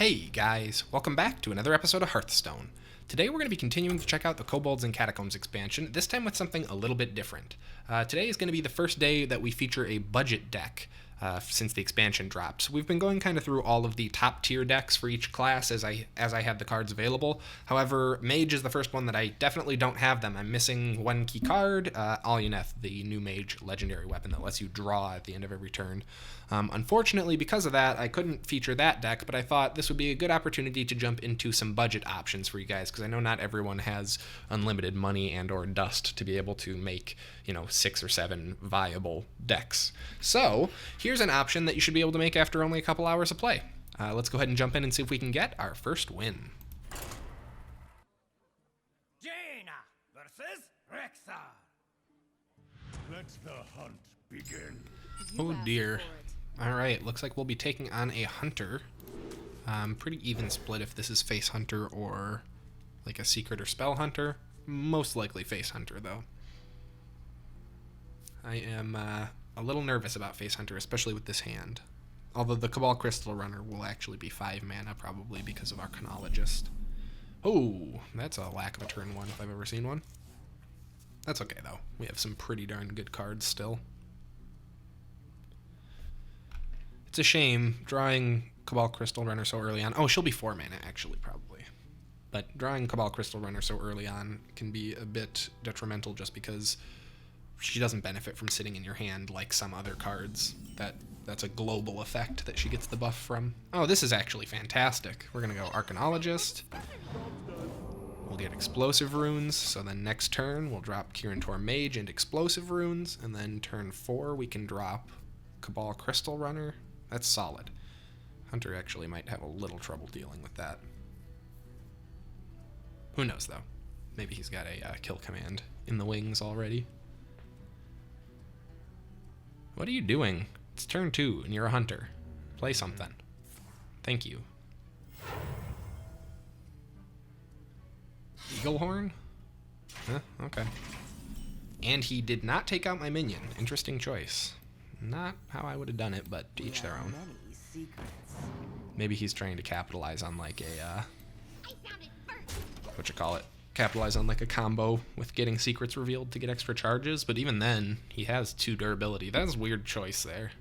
Hey guys, welcome back to another episode of Hearthstone. Today we're going to be continuing to check out the Kobolds and Catacombs expansion, this time with something a little bit different. Today is going to be the first day that we feature a budget deck since the expansion dropped. So we've been going kind of through all of the top tier decks for each class as I had the cards available. However, Mage is the first one that I definitely don't have them. I'm missing one key card, Aluneth, the new Mage legendary weapon that lets you draw at the end of every turn. Unfortunately, because of that, I couldn't feature that deck, but I thought this would be a good opportunity to jump into some budget options for you guys, because I know not everyone has unlimited money and or dust to be able to make, 6 or 7 viable decks. So, here's an option that you should be able to make after only a couple hours of play. Let's go ahead and jump in and see if we can get our first win. Jaina versus Rexa. Let the hunt begin. Oh dear. Alright, looks like we'll be taking on a hunter. Pretty even split if this is face hunter or like a secret or spell hunter. Most likely face hunter though. I am a little nervous about face hunter, especially with this hand. Although the Cobalt Crystal Runner will actually be 5 mana probably because of Arcanologist. Oh, that's a lack of a turn 1 if I've ever seen one. That's okay though. We have some pretty darn good cards still. It's a shame drawing Cobalt Crystal Runner so early on. Oh, she'll be 4 mana actually, probably. But drawing Cobalt Crystal Runner so early on can be a bit detrimental just because she doesn't benefit from sitting in your hand like some other cards. That's a global effect that she gets the buff from. Oh, this is actually fantastic. We're going to go Arcanologist. We'll get Explosive Runes, so then next turn we'll drop Kirin Mage and Explosive Runes, and then turn 4 we can drop Cobalt Crystal Runner. That's solid. Hunter actually might have a little trouble dealing with that. Who knows, though? Maybe he's got a kill command in the wings already. What are you doing? It's turn 2, and you're a hunter. Play something. Thank you. Eaglehorn? Huh, okay. And he did not take out my minion. Interesting choice. Not how I would have done it, but to each their own. Maybe he's trying to capitalize on like a, capitalize on like a combo with getting secrets revealed to get extra charges, but even then, he has 2 durability. That's a weird choice there.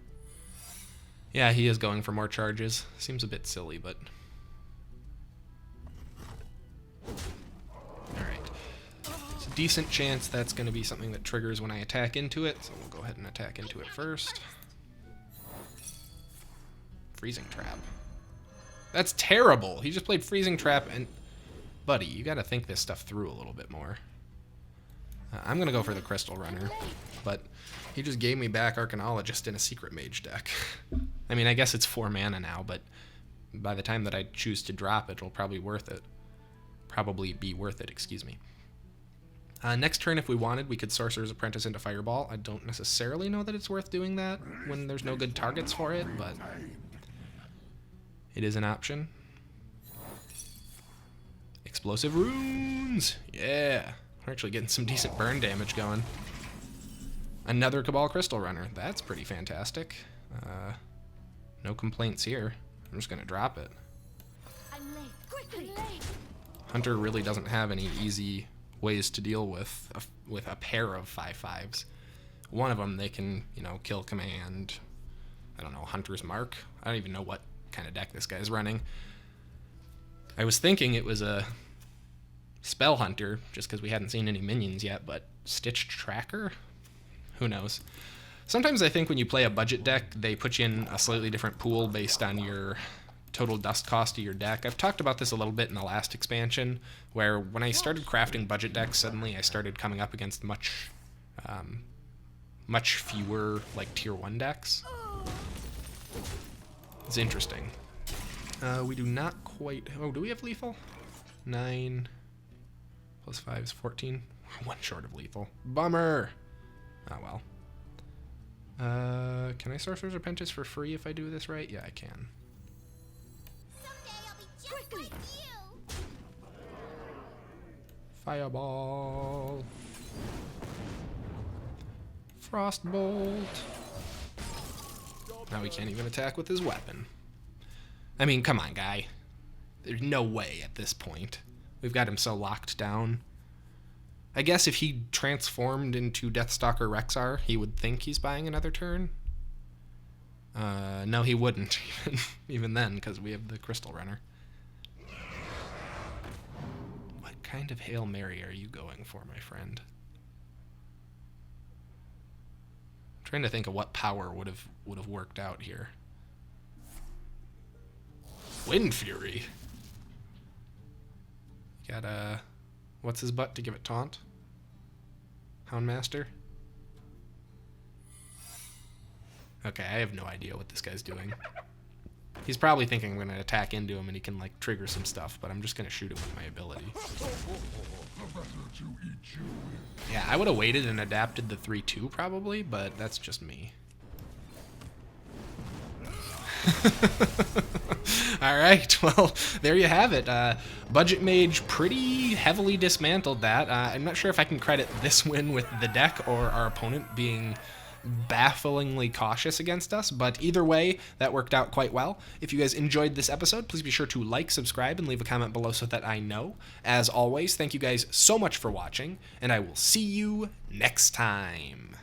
Yeah, he is going for more charges. Seems a bit silly, but... Alright. It's a decent chance that's going to be something that triggers when I attack into it, so we'll go ahead and attack into it first. Freezing Trap. That's terrible! He just played Freezing Trap and... Buddy, you gotta think this stuff through a little bit more. I'm gonna go for the Crystal Runner, but he just gave me back Arcanologist in a Secret Mage deck. I mean, I guess it's 4 mana now, but by the time that I choose to drop it, it'll probably be worth it, excuse me. Next turn, if we wanted, we could Sorcerer's Apprentice into Fireball. I don't necessarily know that it's worth doing that when there's no good targets for it, but it is an option. Explosive Runes! Yeah! We're actually getting some decent burn damage going. Another Cobalt Crystal Runner. That's pretty fantastic. No complaints here. I'm just gonna drop it. I'm late. Quickly. Hunter really doesn't have any easy ways to deal with a pair of 5/5s. One of them they can, kill command. I don't know, Hunter's Mark. I don't even know what kind of deck this guy's running. I was thinking it was a Spell Hunter, just because we hadn't seen any minions yet, but Stitched Tracker? Who knows? Sometimes I think when you play a budget deck, they put you in a slightly different pool based on your total dust cost of your deck. I've talked about this a little bit in the last expansion, where when I started crafting budget decks, suddenly I started coming up against much fewer, like, tier 1 decks. It's interesting. We do not quite... Oh, do we have lethal? 9 plus 5 is 14. 1 short of lethal. Bummer! Oh, well. Can I Sorcerer's Apprentice for free if I do this right? Yeah, I can. Someday I'll be just like you. Fireball. Frostbolt. Now he can't even attack with his weapon. I mean, come on, guy. There's no way at this point. We've got him so locked down. I guess if he transformed into Deathstalker Rexar, he would think he's buying another turn. No, he wouldn't, even then, because we have the Crystal Runner. What kind of Hail Mary are you going for, my friend? I'm trying to think of what power would have worked out here. Wind Fury. Got what's his butt to give it taunt? Houndmaster? Okay, I have no idea what this guy's doing. He's probably thinking I'm going to attack into him and he can, like, trigger some stuff, but I'm just going to shoot him with my ability. Yeah, I would have waited and adapted the 3-2 probably, but that's just me. Alright, well, there you have it. Budget Mage pretty heavily dismantled that. I'm not sure if I can credit this win with the deck or our opponent being bafflingly cautious against us, but either way, that worked out quite well. If you guys enjoyed this episode, please be sure to like, subscribe, and leave a comment below so that I know. As always, thank you guys so much for watching, and I will see you next time.